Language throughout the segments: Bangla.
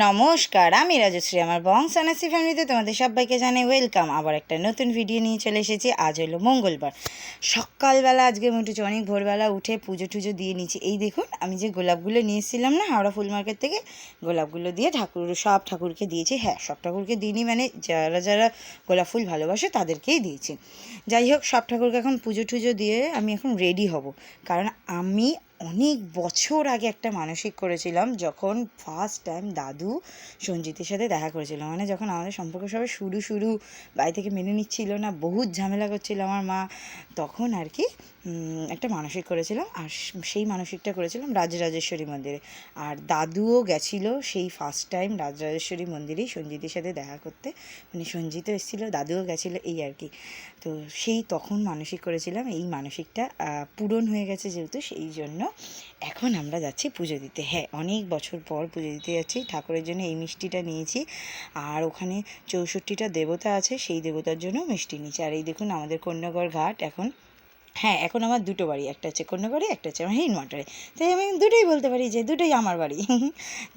নমস্কার, আমি রাজশ্রী। আমার বংশানাসি ফ্যামিলিতে তোমাদের সবাইকে জানাই ওয়েলকাম। আবার একটা নতুন ভিডিও নিয়ে চলে এসেছি। আজ হলো মঙ্গলবার সকালবেলা। আজকে উঠেছি অনেক ভোরবেলা, উঠে পুজো টুজো দিয়ে নিচ্ছি। এই দেখুন, আমি যে গোলাপগুলো নিয়ে এসেছিলাম না হাওড়া ফুল মার্কেট থেকে, গোলাপগুলো দিয়ে সব ঠাকুরকে দিয়েছি। হ্যাঁ, সব ঠাকুরকে দিইনি, মানে যারা যারা গোলাপ ফুল ভালোবাসে তাদেরকেই দিয়েছি। যাই হোক, সব ঠাকুরকে এখন পুজো টুজো দিয়ে আমি এখন রেডি হব। কারণ আমি অনেক বছর আগে একটা মানসিক করেছিলাম, যখন ফার্স্ট টাইম দাদু সঞ্জিতের সাথে দেখা করেছিলাম। মানে যখন আমাদের সম্পর্ক সবাই শুরু বাড়ি থেকে মেনে নিচ্ছিল না, বহুত ঝামেলা করছিল আমার মা, তখন আর কি একটা মানসিক করেছিলাম। আর সেই মানসিকটা করেছিলাম রাজরাজেশ্বরী মন্দিরে। আর দাদুও গেছিলো সেই ফার্স্ট টাইম রাজরাজেশ্বরী মন্দিরেই সঞ্জিতের সাথে দেখা করতে। মানে সঞ্জিতও এসেছিলো, দাদুও গেছিলো, এই আর কি। তো সেই তখন মানসিক করেছিলাম, এই মানসিকটা পূরণ হয়ে গেছে যেহেতু, সেই জন্য এখন আমরা যাচ্ছি পুজো দিতে। হ্যাঁ, অনেক বছর পর পুজো দিতে যাচ্ছি। ঠাকুরের জন্য এই মিষ্টিটা নিয়েছি, আর ওখানে 64টা দেবতা আছে, সেই দেবতার জন্য মিষ্টি নিয়েছি। আর এই দেখুন আমাদের কন্যাগড় ঘাট এখন। হ্যাঁ, এখন আমার দুটো বাড়ি, একটা হচ্ছে কন্যাগড়ে, একটা হচ্ছে আমার হিনমাটারে। তাই আমি দুটোই বলতে পারি যে দুটোই আমার বাড়ি।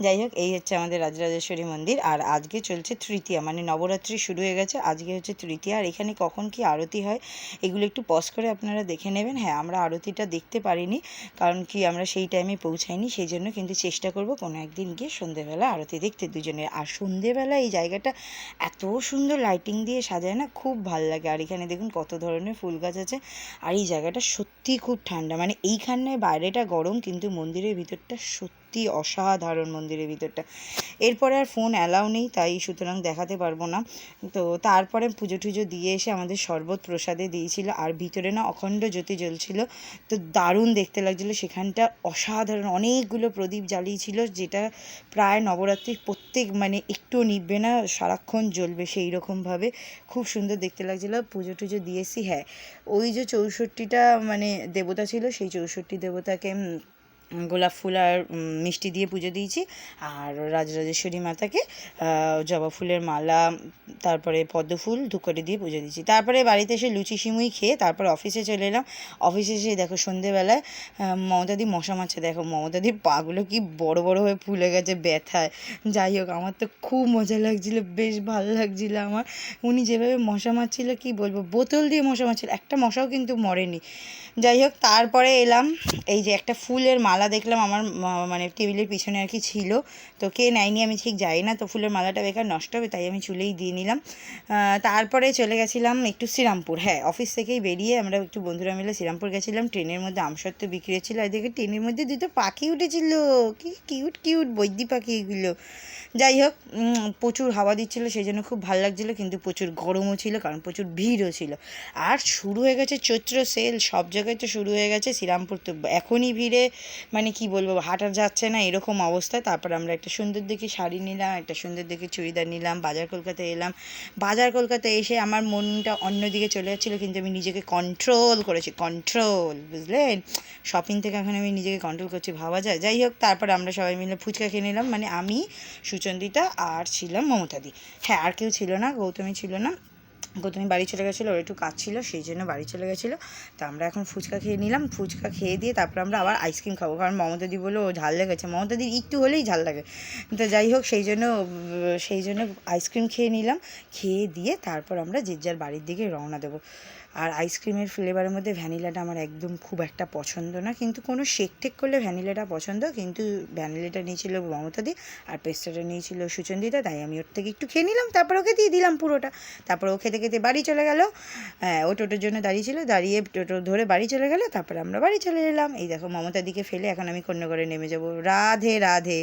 যাই হোক, এই হচ্ছে আমাদের রাজরাজেশ্বরী মন্দির। আর আজকে চলছে তৃতীয়া, মানে নবরাত্রি শুরু হয়ে গেছে, আজকে হচ্ছে তৃতীয়া। আর এখানে কখন কি আরতি হয় এগুলো একটু পজ করে আপনারা দেখে নেবেন। হ্যাঁ, আমরা আরতিটা দেখতে পারিনি, কারণ কি আমরা সেই টাইমে পৌঁছাইনি, সেই জন্য। কিন্তু চেষ্টা করব কোনো একদিন গিয়ে সন্ধেবেলা আরতি দেখতে দুজনে। আর সন্ধেবেলা এই জায়গাটা এত সুন্দর লাইটিং দিয়ে সাজায় না, খুব ভাল লাগে। আর এখানে দেখুন কত ধরনের ফুল গাছ আছে। আর এই জায়গাটা সত্যিই খুব ঠান্ডা, মানে এইখানে বাইরেটা গরম, কিন্তু মন্দিরের ভিতরটা সত্যি অসাধারণ। মন্দিরের ভিতরটা, এরপরে আর ফোন অ্যালাউ নেই, তাই সুতরাং দেখাতে পারবো না। তো তারপরে পুজো টুজো দিয়ে এসে আমাদের শরবত প্রসাদে দিয়েছিল। আর ভিতরে না অখণ্ড জ্যোতি জ্বলছিল, তো দারুণ দেখতে লাগছিলো সেখানটা, অসাধারণ। অনেকগুলো প্রদীপ জ্বালিয়েছিল, যেটা প্রায় নবরাত্রির প্রত্যেক, মানে একটু নিভবে না, সারাক্ষণ জ্বলবে সেই রকমভাবে। খুব সুন্দর দেখতে লাগছিলো। পুজো টুজো দিয়েছি। হ্যাঁ, ওই যে 64টা মানে দেবতা ছিল, সেই 64 দেবতাকে গোলাপ ফুল আর মিষ্টি দিয়ে পুজো দিয়েছি। আর রাজরাজেশ্বরী মাতাকে জবা ফুলের মালা, তারপরে পদ্ম ফুল, ধূপকাঠি দিয়ে পুজো দিয়েছি। তারপরে বাড়িতে এসে লুচি সিমুই খেয়ে তারপর অফিসে চলে এলাম। অফিসে এসে দেখো সন্ধেবেলায় মমতাদি মশা মারছে। দেখো মমতাদির পাগুলো কি বড় বড় হয়ে ফুলে গেছে ব্যথায়। যাই হোক, আমার তো খুব মজা লাগছিলো, বেশ ভালো লাগছিলো আমার। উনি যেভাবে মশা মারছিল কি বলবো, বোতল দিয়ে মশা মারছিল, একটা মশাও কিন্তু মরেনি। যাই হোক, তারপরে এলাম, এই যে একটা ফুলের মালা দেখলাম আমার মানে টেবিলের পিছনে আর কি ছিল, তো কে নেয়নি আমি ঠিক যাই না, তো ফুলের মালাটা বেকার নষ্ট হবে, তাই আমি চুলেই দিয়ে নিলাম। তারপরে চলে গেছিলাম একটু শ্রীরামপুর। হ্যাঁ, অফিস থেকেই বেরিয়ে আমরা একটু বন্ধুরা মিলে শ্রীরামপুর গেছিলাম। ট্রেনের মধ্যে আমসত্ত্ব বিক্রি হচ্ছিলো, আর দেখে ট্রেনের মধ্যে দুটো পাখি উঠেছিল, কি কিউট কিউট বৈদ্যি পাখি এগুলো। যাই হোক, প্রচুর হাওয়া দিচ্ছিলো, সেই জন্য খুব ভালো লাগছিলো, কিন্তু প্রচুর গরমও ছিল, কারণ প্রচুর ভিড়ও ছিল। আর শুরু হয়ে গেছে চৈত্র সেল, সব জায়গায় তো শুরু হয়ে গেছে। শ্রীরামপুর তো এখনই ভিড়ে, মানে কি বলবো, হাঁটা যাচ্ছে না এরকম অবস্থা। তারপর আমরা একটা সুন্দর দেখে শাড়ি নিলাম, একটা সুন্দর দেখে চুড়িদার নিলাম, বাজার কলকাতায় এলাম। বাজার কলকাতায় এসে আমার মনটা অন্যদিকে চলে যাচ্ছিলো, কিন্তু আমি নিজেকে কন্ট্রোল করেছি, কন্ট্রোল, বুঝলেন? শপিং থেকে এখন আমি নিজেকে কন্ট্রোল করছি, ভাবা যায়। যাই হোক, তারপর আমরা সবাই মিলে ফুচকা খেয়ে নিলাম, মানে আমি, সুচন্দিতা আর ছিলাম মমতাদি। হ্যাঁ, আর কেউ ছিল না, গৌতমী ছিল না। গৌতমী বাড়ি চলে গেছিলো, ওর একটু কাজ ছিল, সেই জন্য বাড়ি চলে গেছিলো। তো আমরা এখন ফুচকা খেয়ে নিলাম। ফুচকা খেয়ে দিয়ে তারপর আমরা আবার আইসক্রিম খাবো, কারণ মমতাদি বললো ও ঝাল লেগেছে, মমতাদির একটু হলেই ঝাল লাগে। তো যাই হোক, সেই জন্য আইসক্রিম খেয়ে নিলাম। খেয়ে দিয়ে তারপর আমরা যে যার বাড়ির দিকে রওনা দেবো। আর আইসক্রিমের ফ্লেভারের মধ্যে ভ্যানিলাটা আমার একদম খুব একটা পছন্দ না, কিন্তু কোনো শেক টেক করলে ভ্যানিলাটা পছন্দ। কিন্তু ভ্যানিলাটা নিয়েছিল মমতাদি, আর পেস্টাটা নিয়েছিল সুচন্দিতা, তাই আমি ওর থেকে একটু খেয়ে নিলাম, তারপর ওকে দিয়ে দিলাম পুরোটা। তারপর ও খেতে খেতে বাড়ি চলে গেল। হ্যাঁ, ও টোটোর জন্য দাঁড়িয়েছিল, দাঁড়িয়ে টোটো ধরে বাড়ি চলে গেল। তারপর আমরা বাড়ি চলে এলাম। এই দেখো, মমতাদিকে ফেলে এখন আমি কন্যাগড়ে নেমে যাব। রাধে রাধে।